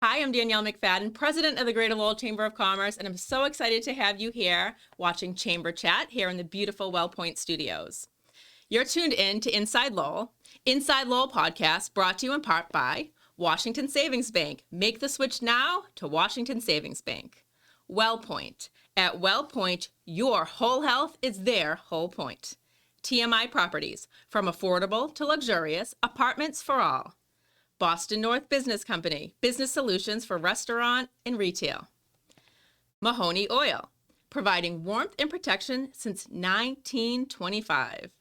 Hi, I'm Danielle McFadden, President of the Greater Lowell Chamber of Commerce, and I'm so excited to have you here watching Chamber Chat here in the beautiful WellPoint Studios. You're tuned in to Inside Lowell. Inside Lowell podcast brought to you in part by Washington Savings Bank. Make the switch now to Washington Savings Bank. WellPoint. At WellPoint, your whole health is their whole point. TMI Properties. From affordable to luxurious, apartments for all. Boston North Business Company, business solutions for restaurant and retail. Mahoney Oil, providing warmth and protection since 1925.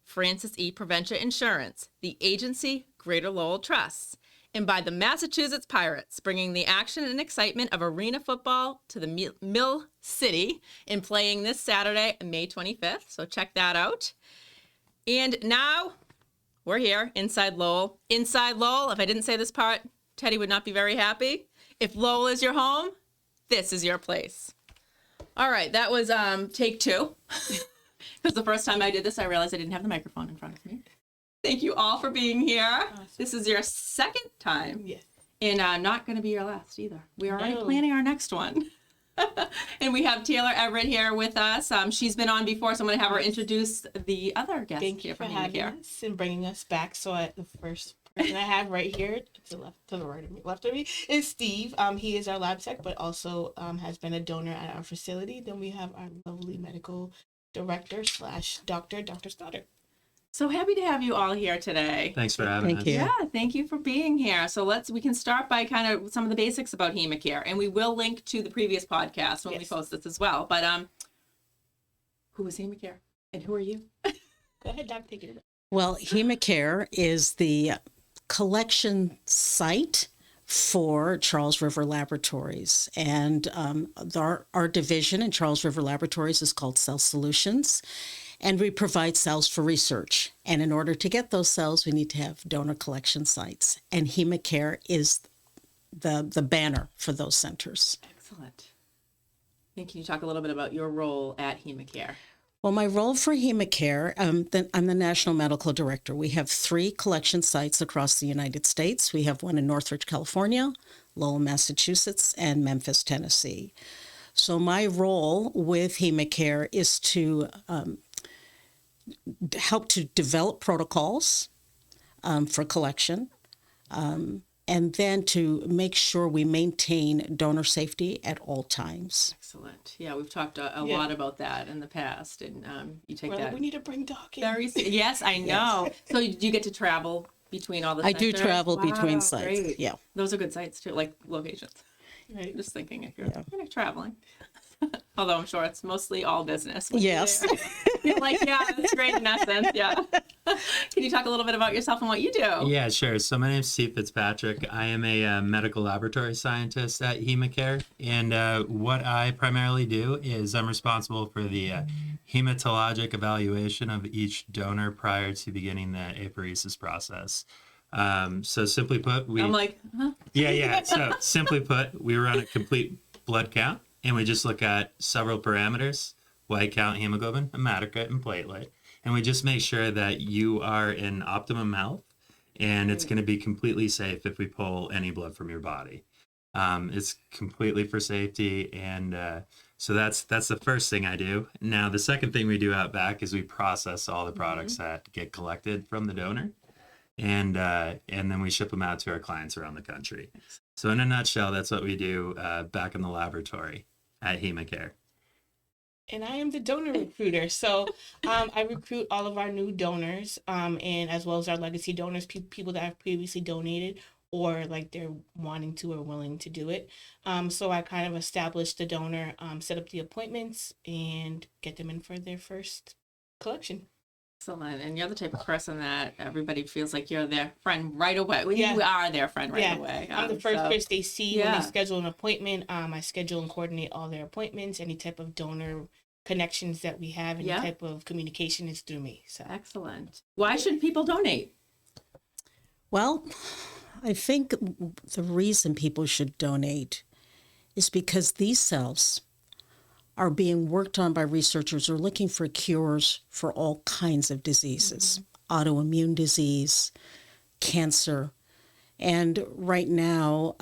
Francis E. Preventia Insurance, the agency Greater Lowell trusts. And by the Massachusetts Pirates, bringing the action and excitement of arena football to the Mill City and playing this Saturday, May 25th. So check that out. And now we're here, Inside Lowell. Inside Lowell, if I didn't say this part, Teddy would not be very happy. If Lowell is your home, this is your place. All right, that was take two. Because the first time I did this, I realized I didn't have the microphone in front of me. Thank you all for being here. Awesome. This is your second time. Yes. And not going to be your last either. We're already planning our next one. And we have Taylor Everett here with us. She's been on before, so I'm going to have her introduce the other guest. Thank you for having us and bringing us back. So the first person I have right here to the right of me, left of me, is Steve. He is our lab tech, but also has been a donor at our facility. Then we have our lovely medical director / doctor, Dr. Stoddard. So happy to have you all here today. Thanks for having us. Thank you. Yeah, thank you for being here. So we can start by kind of some of the basics about HemaCare, and we will link to the previous podcast when we post this as well. But who is HemaCare, and who are you? Go ahead, Doc, take it. Well, HemaCare is the collection site for Charles River Laboratories, and our division in Charles River Laboratories is called Cell Solutions. And we provide cells for research. And in order to get those cells, we need to have donor collection sites. And HemaCare is the banner for those centers. Excellent. And can you talk a little bit about your role at HemaCare? Well, my role for HemaCare, I'm the National Medical Director. We have 3 collection sites across the United States. We have one in Northridge, California, Lowell, Massachusetts, and Memphis, Tennessee. So my role with HemaCare is to help to develop protocols for collection, and then to make sure we maintain donor safety at all times. Excellent. Yeah, we've talked a lot about that in the past, and you take that. We need to bring Doc in. Yes, I know. Yes. So you get to travel between all the centers? I do travel between sites. Great. Yeah. Those are good sites too, like locations. Right. Just thinking if you're traveling. Although I'm sure it's mostly all business. Yes. You're like, yeah, that's great in essence. Yeah. Can you talk a little bit about yourself and what you do? Yeah, sure. So my name is Steve Fitzpatrick. I am a medical laboratory scientist at HemaCare. And what I primarily do is I'm responsible for the hematologic evaluation of each donor prior to beginning the apheresis process. So simply put, I'm like, huh? Yeah. So simply put, we run a complete blood count. And we just look at several parameters: white count, hemoglobin, hematocrit, and platelet. And we just make sure that you are in optimum health, and it's going to be completely safe if we pull any blood from your body. It's completely for safety, and so that's the first thing I do. Now, the second thing we do out back is we process all the products that get collected from the donor, and then we ship them out to our clients around the country. So in a nutshell, that's what we do back in the laboratory at HemaCare. And I am the donor recruiter. So I recruit all of our new donors, and as well as our legacy donors, people that have previously donated or like they're wanting to or willing to do it. So I kind of establish the donor, set up the appointments, and get them in for their first collection. Excellent. And you're the type of person that everybody feels like you're their friend right away. You are their friend right away. I'm the first person they see when they schedule an appointment. I schedule and coordinate all their appointments. Any type of donor connections that we have, any type of communication is through me. So excellent. Why should people donate? Well, I think the reason people should donate is because these cells are being worked on by researchers who are looking for cures for all kinds of diseases, autoimmune disease, cancer, And right now,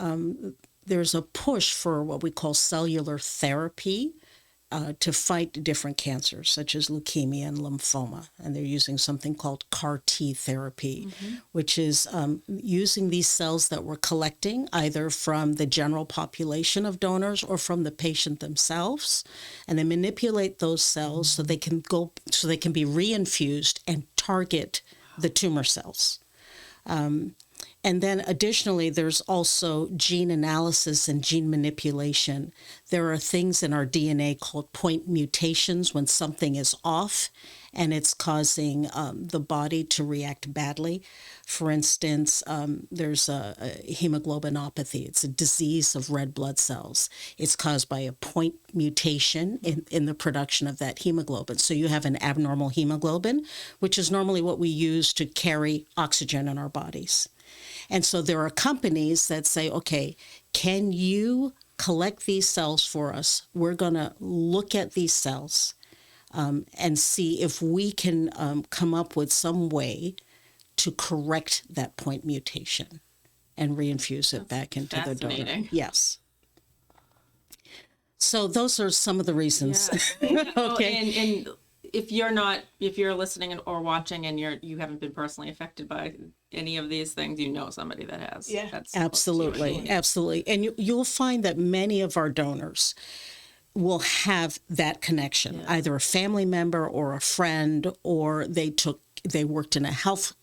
there's a push for what we call cellular therapy to fight different cancers, such as leukemia and lymphoma. And they're using something called CAR T therapy, which is using these cells that we're collecting either from the general population of donors or from the patient themselves. And they manipulate those cells so they can be reinfused and target the tumor cells. And then additionally, there's also gene analysis and gene manipulation. There are things in our DNA called point mutations when something is off and it's causing the body to react badly. For instance, there's a hemoglobinopathy. It's a disease of red blood cells. It's caused by a point mutation in the production of that hemoglobin. So you have an abnormal hemoglobin, which is normally what we use to carry oxygen in our bodies. And so there are companies that say, okay, can you collect these cells for us? We're going to look at these cells and see if we can come up with some way to correct that point mutation and reinfuse it back into the donor. Fascinating. Yes. So those are some of the reasons. Yeah. Okay. And if you're listening or watching and you haven't been personally affected by any of these things, you know somebody that has. Yeah. That's close to you. Absolutely. Absolutely. And you'll find that many of our donors will have that connection, either a family member or a friend, or they worked in a health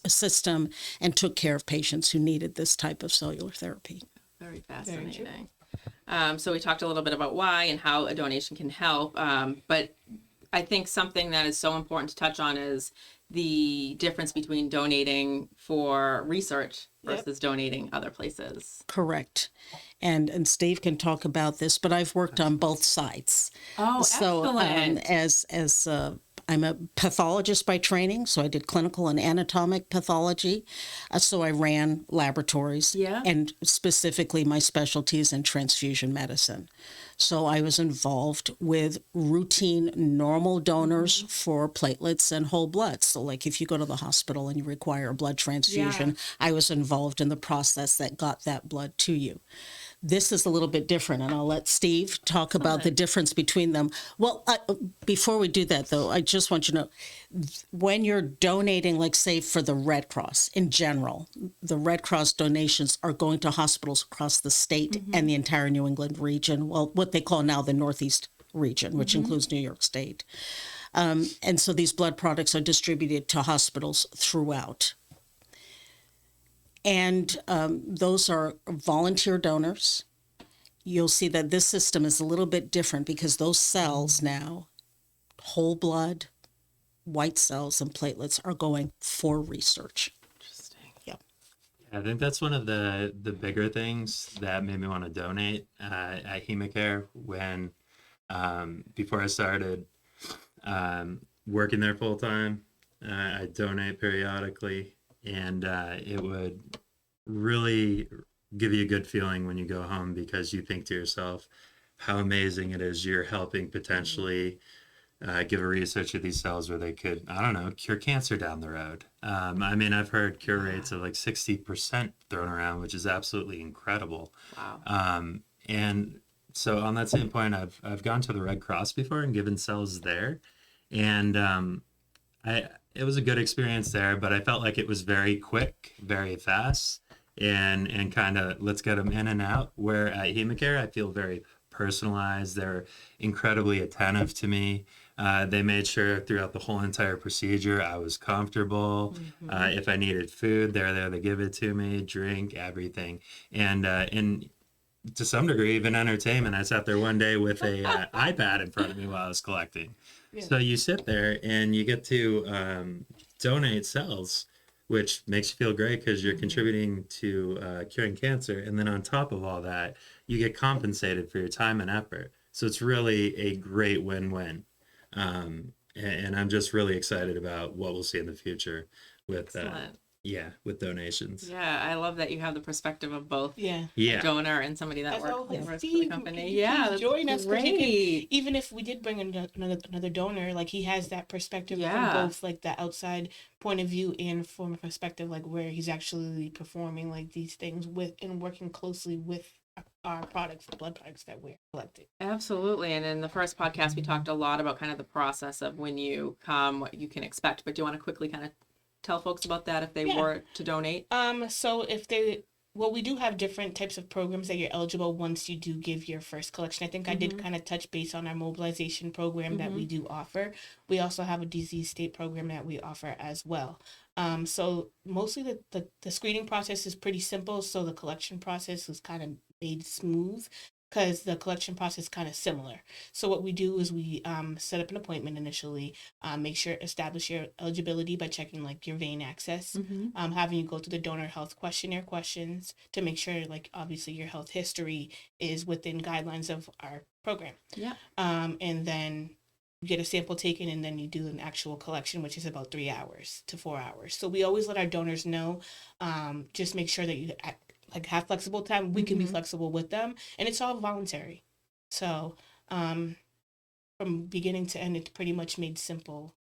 system and took care of patients who needed this type of cellular therapy. Very fascinating. So we talked a little bit about why and how a donation can help, but I think something that is so important to touch on is the difference between donating for research versus donating other places. Correct. And Steve can talk about this, but I've worked on both sides. Oh, So excellent. I'm a pathologist by training, so I did clinical and anatomic pathology. So I ran laboratories, and specifically my specialty is in transfusion medicine. So I was involved with routine normal donors for platelets and whole blood. So like if you go to the hospital and you require a blood transfusion, I was involved in the process that got that blood to you. This is a little bit different, and I'll let Steve talk about the difference between them. Well, before we do that, though, I just want you to know, when you're donating, like, say, for the Red Cross in general, the Red Cross donations are going to hospitals across the state and the entire New England region, well, what they call now the Northeast region, which includes New York State. And so these blood products are distributed to hospitals throughout. And those are volunteer donors. You'll see that this system is a little bit different because those cells now, whole blood, white cells, and platelets are going for research. Interesting. Yep. I think that's one of the bigger things that made me want to donate at HemaCare when before I started working there full time. I donate periodically, and it would really give you a good feeling when you go home because you think to yourself how amazing it is you're helping potentially give a research of these cells where they could, I don't know, cure cancer down the road. I mean, I've heard cure rates of like 60% thrown around, which is absolutely incredible. Wow. And so on that same point, I've gone to the Red Cross before and given cells there, and it was a good experience there, but I felt like it was very quick, very fast, and kind of let's get them in and out. Where at HemaCare, I feel very personalized. They're incredibly attentive to me. They made sure throughout the whole entire procedure I was comfortable. If I needed food, they're there to give it to me, drink, everything. And to some degree, even entertainment. I sat there one day with a iPad in front of me while I was collecting. So you sit there and you get to donate cells, which makes you feel great because you're contributing to curing cancer. And then on top of all that, you get compensated for your time and effort. So it's really a great win-win. And I'm just really excited about what we'll see in the future with that. with donations. Yeah, I love that you have the perspective of both Yeah. a Yeah. donor and somebody that That's why I was works like, for the Steve, company. can you Yeah, please that's join us, 'cause you great. even if we did bring another donor, like he has that perspective Yeah. from both like the outside point of view and from a perspective like where he's actually performing like these things with and working closely with our products, the blood products that we're collecting. Absolutely. And in the first podcast, we talked a lot about kind of the process of when you come, what you can expect. But do you want to quickly kind of tell folks about that if they Yeah. were to donate? So we do have different types of programs that you're eligible once you do give your first collection. I think I did kind of touch base on our mobilization program that we do offer. We also have a disease state program that we offer as well. So mostly the screening process is pretty simple. So the collection process was kind of made smooth because the collection process is kind of similar. So what we do is we set up an appointment initially, establish your eligibility by checking like your vein access, having you go through the donor health questionnaire questions to make sure like obviously your health history is within guidelines of our program. Yeah. And then you get a sample taken and then you do an actual collection, which is about 3 hours to 4 hours. So we always let our donors know, just make sure that you have flexible time. We can be flexible with them, and it's all voluntary. So from beginning to end, it's pretty much made simple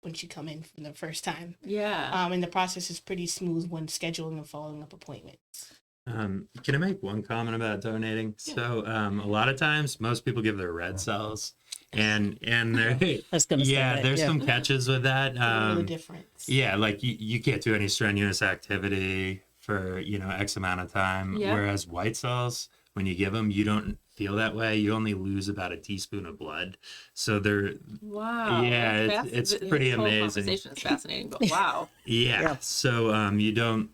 once you come in from the first time. Yeah. And the process is pretty smooth when scheduling and following up appointments. Can I make one comment about donating? Yeah. So a lot of times most people give their red cells, and there I was going to say that. there's some catches with that. What the difference? Yeah, like you can't do any strenuous activity for X amount of time, Yeah. whereas white cells, when you give them, you don't feel that way. You only lose about a teaspoon of blood, so they're Wow. Yeah, That's it's this pretty whole amazing. Conversation is fascinating, but wow. Yeah. So you don't.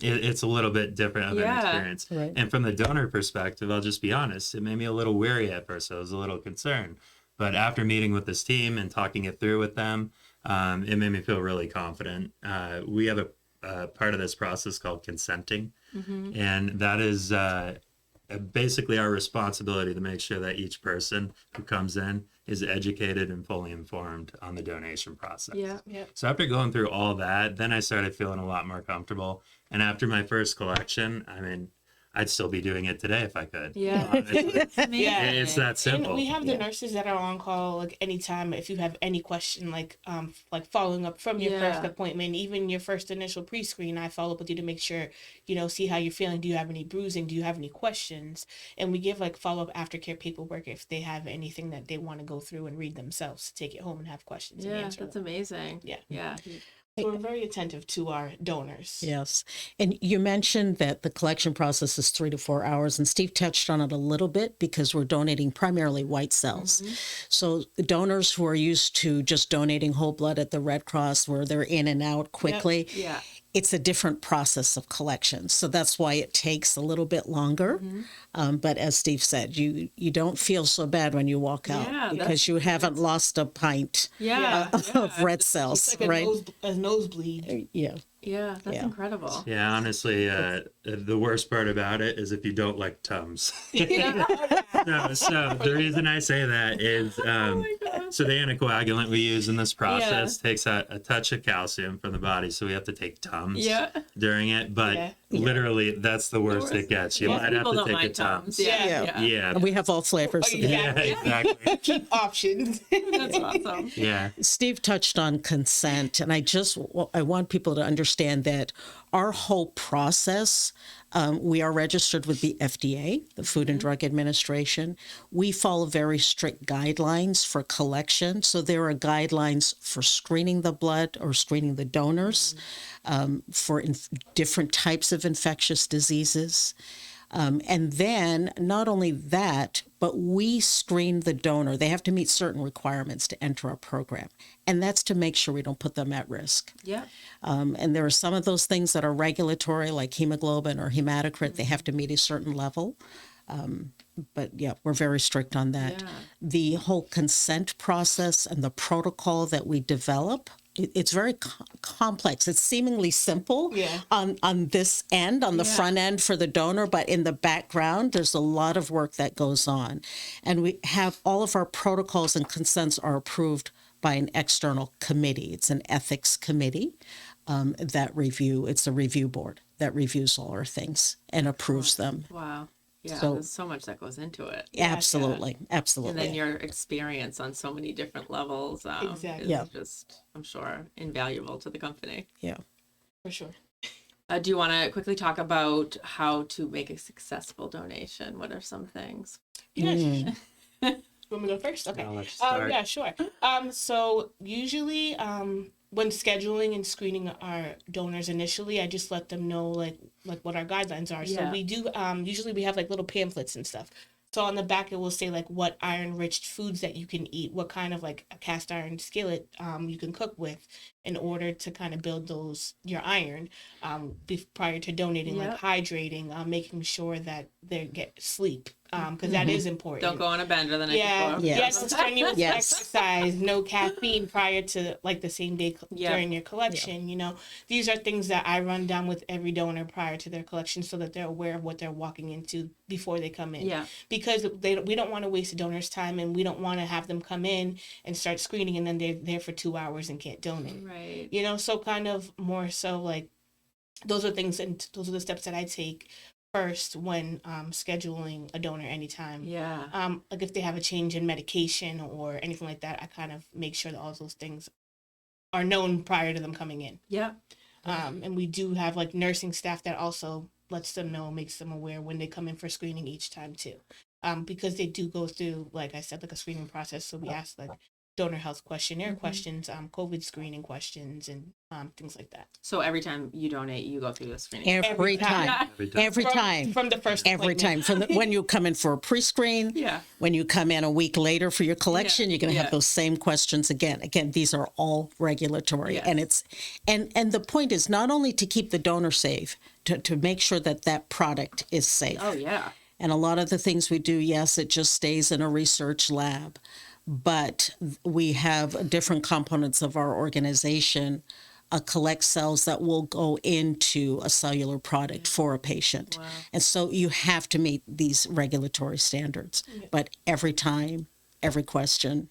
It's a little bit different of an experience. Right. And from the donor perspective, I'll just be honest. It made me a little weary at first. I was a little concerned, but after meeting with this team and talking it through with them, it made me feel really confident. We have a part of this process called consenting, and that is basically our responsibility to make sure that each person who comes in is educated and fully informed on the donation process. Yeah. So after going through all that, then I started feeling a lot more comfortable. And after my first collection, I mean, I'd still be doing it today if I could. Yeah. Honestly. Yeah. It's that simple. And we have the nurses that are on call like anytime if you have any question like following up from your first appointment, even your first initial pre-screen, I follow up with you to make sure, see how you're feeling. Do you have any bruising? Do you have any questions? And we give like follow-up aftercare paperwork if they have anything that they want to go through and read themselves to take it home and have questions and Yeah, answer that's them. amazing. Yeah. Yeah. So we're very attentive to our donors. Yes. And you mentioned that the collection process is 3 to 4 hours, and Steve touched on it a little bit because we're donating primarily white cells. So the donors who are used to just donating whole blood at the Red Cross, where they're in and out quickly, Yeah. it's a different process of collection. So that's why it takes a little bit longer. But as Steve said, you don't feel so bad when you walk out Yeah, because you haven't lost a pint Yeah. of red cells, It's like right? a nosebleed. Yeah. Yeah, that's Yeah. incredible. Yeah, honestly, the worst part about it is if you don't like Tums. So the reason I say that is, so the anticoagulant we use in this process takes a touch of calcium from the body, so we have to take Tums Yeah. during it. But Yeah. literally, that's the worst it gets. You Most might have people to don't take a mind Tums. Tums. Yeah. Yeah. Yeah. And we have all flavors. Oh, yeah. Yeah, exactly. Keep options. That's awesome. Yeah. Steve touched on consent, and I want people to understand that our whole process, we are registered with the FDA, the Food and Drug Administration. We follow very strict guidelines for collection. So there are guidelines for screening the blood or screening the donors for different types of infectious diseases. And then not only that, but we screen the donor. They have to meet certain requirements to enter our program. And that's to make sure we don't put them at risk. Yeah. And there are some of those things that are regulatory, like hemoglobin or hematocrit. They have to meet a certain level. But yeah, we're very strict on that. Yeah. The whole consent process and the protocol that we develop, it's very complex. It's seemingly simple on this end, on the front end for the donor, but in the background, there's a lot of work that goes on. And we have all of our protocols and consents are approved by an external committee. It's an ethics committee. that review. It's a review board that reviews all our things and approves them. Wow. Yeah, So- there's so much that goes into it. Absolutely, And absolutely. then your experience on so many different levels Exactly. is Yeah. just, I'm sure, invaluable to the company. Yeah. For sure. Do you want to quickly talk about how to make a successful donation? What are some things? Yeah. Mm. Want me to go first? Okay. I'll let you start. Yeah, sure. So usually, when scheduling and screening our donors initially, I just let them know like what our guidelines are. Yeah. So we do usually we have like little pamphlets and stuff. So on the back it will say like what iron rich foods that you can eat, what kind of like a cast iron skillet you can cook with in order to kind of build your iron prior to donating, Yep. like hydrating, making sure that they get sleep because that is important. Don't go on a bender the night Yeah, before. Yeah. yes, strenuous Yes. exercise, no caffeine prior to like the same day Yeah. during your collection. You know, these are things that I run down with every donor prior to their collection so that they're aware of what they're walking into before they come in. Yeah. Because we don't want to waste a donor's time, and we don't want to have them come in and start screening and then they're there for 2 hours and can't donate. Right. You know, so kind of more so like those are things and those are the steps that I take first when scheduling a donor anytime. Yeah. Like if they have a change in medication or anything like that, I kind of make sure that all those things are known prior to them coming in. Yeah. And we do have like nursing staff that also lets them know, makes them aware when they come in for screening each time too. Because they do go through, like I said, like a screening process. So we ask like donor health questionnaire questions, COVID screening questions, and things like that. So every time you donate, you go through the screening. Every time. Yeah. Every time. From the first Every appointment. time. When you come in for a pre-screen, Yeah. when you come in a week later for your collection, Yeah, you're going to yeah. have those same questions again. Again, these are all regulatory. Yes. And it's and the point is not only to keep the donor safe, to make sure that that product is safe. Oh, yeah. And a lot of the things we do, yes, it just stays in a research lab. But we have different components of our organization collect cells that will go into a cellular product for a patient. Wow. And so you have to meet these regulatory standards. But every time, every question,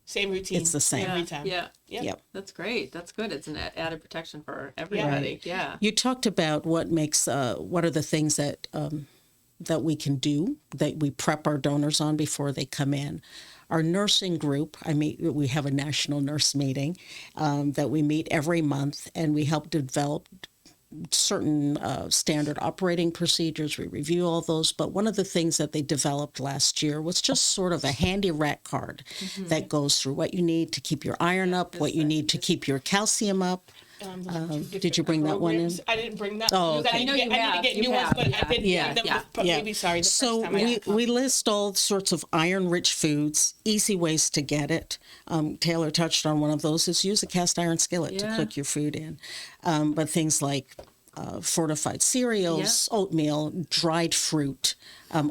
Same routine. It's the same. Every time. Yeah. yep. That's great. That's good. It's an added protection for everybody. Yeah. You talked about what makes, what are the things that that we can do, that we prep our donors on before they come in. Our nursing group, we have a national nurse meeting that we meet every month, and we help develop certain standard operating procedures. We review all those. But one of the things that they developed last year was just sort of a handy rack card that goes through what you need to keep your iron up, what you need to keep your calcium up. Did you bring that one in? programs. I didn't bring that. Oh, because okay. I know I you need have. to get You new have. ones, but I didn't Yeah. bring them. Yeah. Maybe sorry. The So first time we list all sorts of iron-rich foods, easy ways to get it. Taylor touched on one of those is use a cast iron skillet to Yeah. cook your food in. But things like fortified cereals, oatmeal, dried fruit,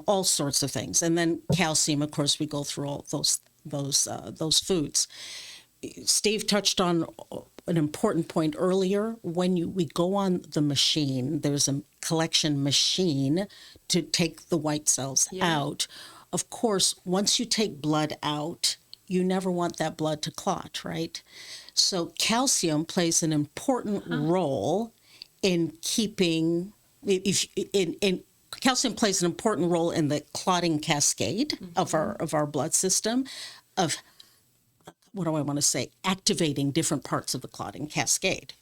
all sorts of things. And then calcium, of course, we go through all those foods. Steve touched on an important point earlier. When we go on the machine, there's a collection machine to take the white cells out. Of course, once you take blood out, you never want that blood to clot, right? So calcium plays an important role in keeping, calcium plays an important role in the clotting cascade of our blood system, of what do I want to say, activating different parts of the clotting cascade.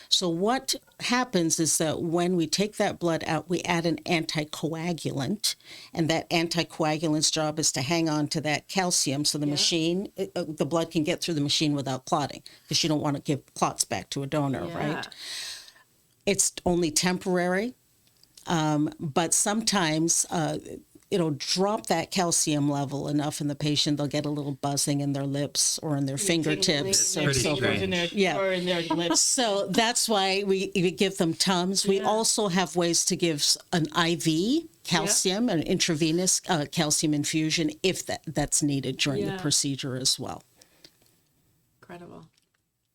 So what happens is that when we take that blood out, we add an anticoagulant, and that anticoagulant's job is to hang on to that calcium so the machine, the blood can get through the machine without clotting, because you don't want to give clots back to a donor, right? It's only temporary, but sometimes it'll drop that calcium level enough in the patient, they'll get a little buzzing in their lips or in their fingertips. in their or so fingers, forth. in their, Yeah. or in their lips. So that's why we give them Tums. We also have ways to give an IV calcium, an intravenous calcium infusion, if that's needed during the procedure as well. Incredible.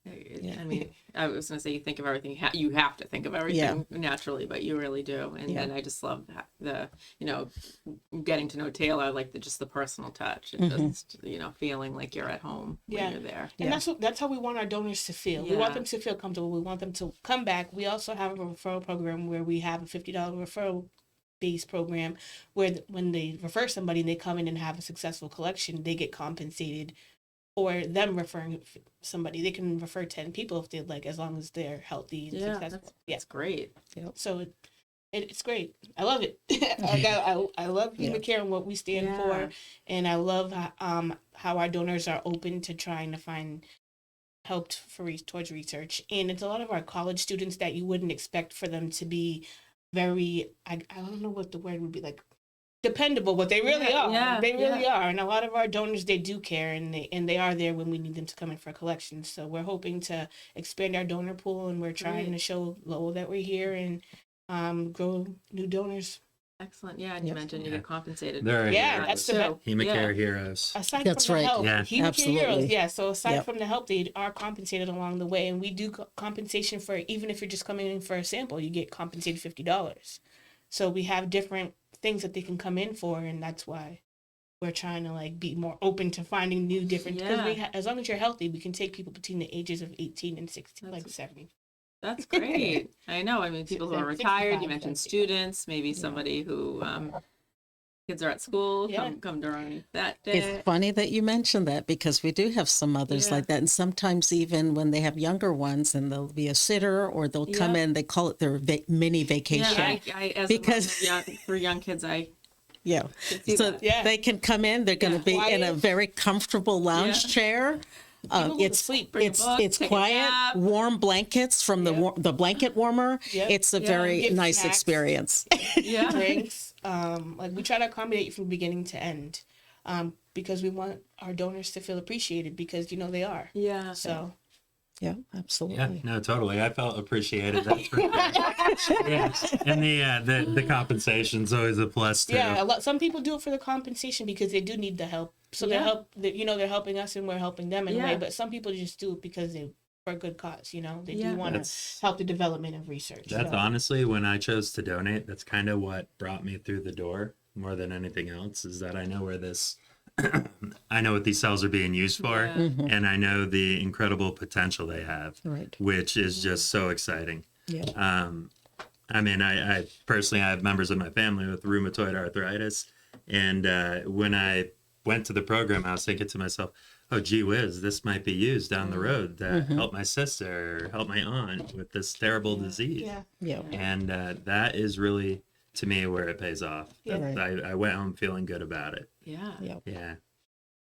I mean, I was going to say you think of everything. You have to think of everything naturally, but you really do. And I just love that, getting to know Taylor, like just the personal touch and just, feeling like you're at home when you're there. And that's how we want our donors to feel. We want them to feel comfortable. We want them to come back. We also have a referral program where we have a $50 referral based program where when they refer somebody and they come in and have a successful collection, they get compensated for them referring somebody. They can refer 10 people if they'd like, as long as they're healthy and successful. That's great. Yep. So it's great. I love it. I love HemaCare and what we stand for, and I love how our donors are open to trying to find help towards research. And it's a lot of our college students that you wouldn't expect for them to be very, I don't know what the word would be, like dependable, but they really are. Yeah, they really are. And a lot of our donors, they do care, and they are there when we need them to come in for collections. So we're hoping to expand our donor pool, and we're trying to show Lowell that we're here and grow new donors. Excellent. Yeah, and you mentioned you get compensated. There are that's the best. HemaCare heroes. Aside That's from the right. help, Yeah. HemaCare Absolutely. heroes. Yeah, so aside from the help, they are compensated along the way, and we do compensation for, even if you're just coming in for a sample, you get compensated $50. So we have different things that they can come in for, and that's why we're trying to be more open to finding new different. Because as long as you're healthy, we can take people between the ages of 18 and 16, 70. That's great. I know. I mean, people who are retired. You mentioned students. Maybe somebody who kids are at school. Come during that day. It's funny that you mentioned that, because we do have some others like that. And sometimes even when they have younger ones and they'll be a sitter or they'll come in, they call it their mini vacation. Yeah, I as because for young kids, I so they can come in. They're going to be in a very comfortable lounge chair. It's quiet, warm blankets from the blanket warmer. It's a very nice snacks. Experience. Drinks. We try to accommodate you from beginning to end, because we want our donors to feel appreciated, because they are. Yeah. So. Yeah, absolutely. Yeah, no, totally. I felt appreciated. That's for sure. And the compensation's always a plus too. Yeah, some people do it for the compensation because they do need the help. So they're helping us and we're helping them in a way. But some people just do it because for a good cause. They do want to help the development of research. That's honestly, when I chose to donate, that's kind of what brought me through the door more than anything else. Is that I know where this. I know what these cells are being used for, and I know the incredible potential they have, which is just so exciting. Yeah. I mean, I personally have members of my family with rheumatoid arthritis, and when I went to the program, I was thinking to myself, oh, gee whiz, this might be used down the road to help my sister or help my aunt with this terrible disease. And that is really, to me, where it pays off. I went home feeling good about it. Yeah.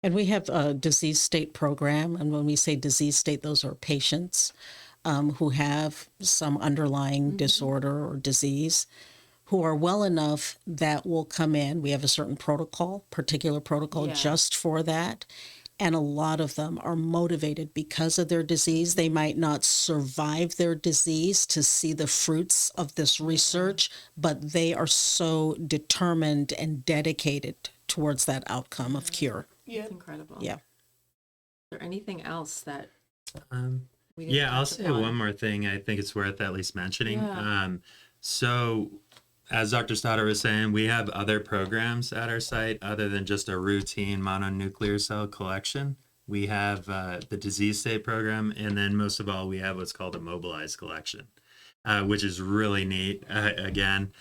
And we have a disease state program. And when we say disease state, those are patients who have some underlying disorder or disease, who are well enough that will come in. We have a certain particular protocol just for that. And a lot of them are motivated because of their disease. They might not survive their disease to see the fruits of this research, but they are so determined and dedicated towards that outcome of cure. That's incredible. Yeah. Is there anything else that I'll say one more thing I think it's worth at least mentioning. So as Dr. Stoddard was saying, we have other programs at our site other than just a routine mononuclear cell collection. We have the disease state program, and then most of all, we have what's called a mobilized collection, which is really neat. Again,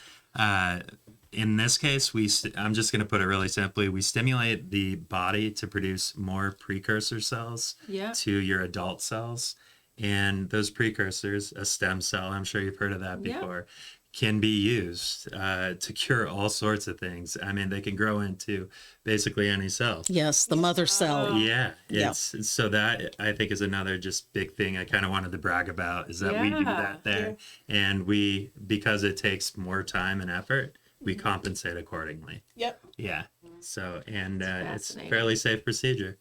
in this case, I'm just going to put it really simply. We stimulate the body to produce more precursor cells to your adult cells. And those precursors, a stem cell, I'm sure you've heard of that before, can be used to cure all sorts of things. I mean, they can grow into basically any cell. Yes, the mother cell. So that, I think, is another just big thing I kind of wanted to brag about, is that we do that there. And because it takes more time and effort, we compensate accordingly. Yeah. So, and it's a fairly safe procedure.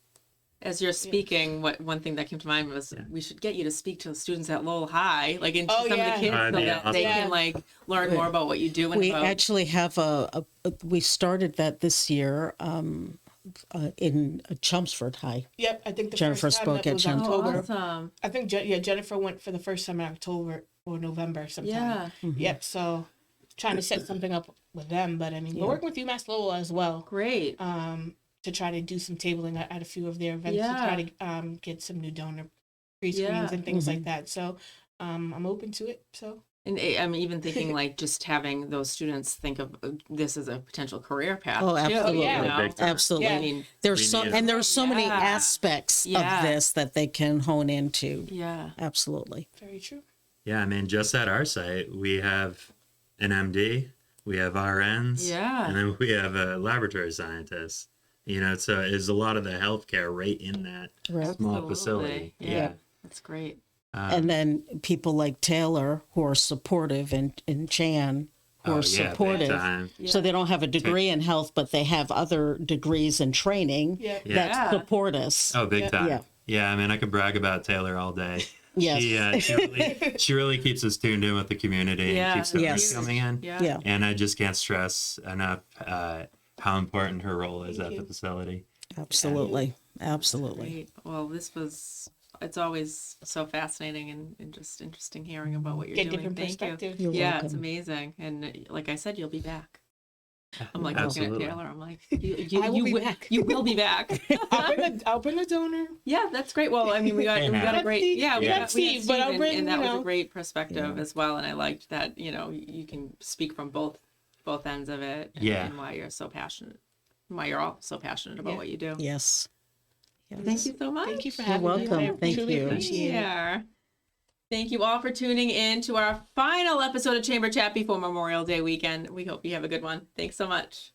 As you're speaking, one thing that came to mind was we should get you to speak to the students at Lowell High, some of the kids, so that they can learn more about what you do. And we actually have we started that this year. in Chelmsford High. Yep, I think the Jennifer first time spoke that at was Chelmsford. Oh, October. awesome. I think Jennifer went for the first time in October or November sometime. Yeah. Yep. So trying to set something up with them, but I mean, we're working with UMass Lowell as well. Great. To try to do some tabling at a few of their events to try to get some new donor pre-screens and things like that. So I'm open to it. So. And I'm even thinking like just having those students think of this as a potential career path. Oh, too, absolutely. you know? Big time. Absolutely. I mean, There's We need it. there's so many Yeah. aspects Yeah. of this that they can hone into. yeah. Absolutely. Very true. Yeah, I mean, just at our site, we have an MD, we have RNs, Yeah. and then we have a laboratory scientist. You know, so it's a lot of the healthcare right in that Right. small facility. Yeah. Yeah. That's great. And then people like Taylor who are supportive and Chan who Oh, are yeah, big supportive. time. So they don't have a degree in health, but they have other degrees in training Yeah. Yeah. that support us. Oh, big time. Yeah. Yeah, I mean, I could brag about Taylor all day. Yes. She really keeps us tuned in with the community Yeah. and keeps the Yes. coming in. Yeah. Yeah. And I just can't stress enough how important her role is at the facility. Absolutely. Absolutely. Great. Well, it's always so fascinating and just interesting hearing about what you're Get doing. different Thank perspectives. you. You're Yeah, welcome. it's amazing. And like I said, you'll be back. I'm like Absolutely. looking at Taylor. I'm like, you I will be will- back. You will be back. I'll bring a donor. Yeah, that's great. Well, I mean, we got Hey, a man. great, Steve. yeah, We got Steve, but I'll and- bring, and that you was a know. great perspective as well. And I liked that, you can speak from both ends of it. Yeah. And why you're so passionate, why you're all so passionate about Yeah. what you do. Yes. Thank you so much. Thank you for You're having me. welcome. I Thank truly you. appreciate it. Yeah. Thank you all for tuning in to our final episode of Chamber Chat before Memorial Day weekend. We hope you have a good one. Thanks so much.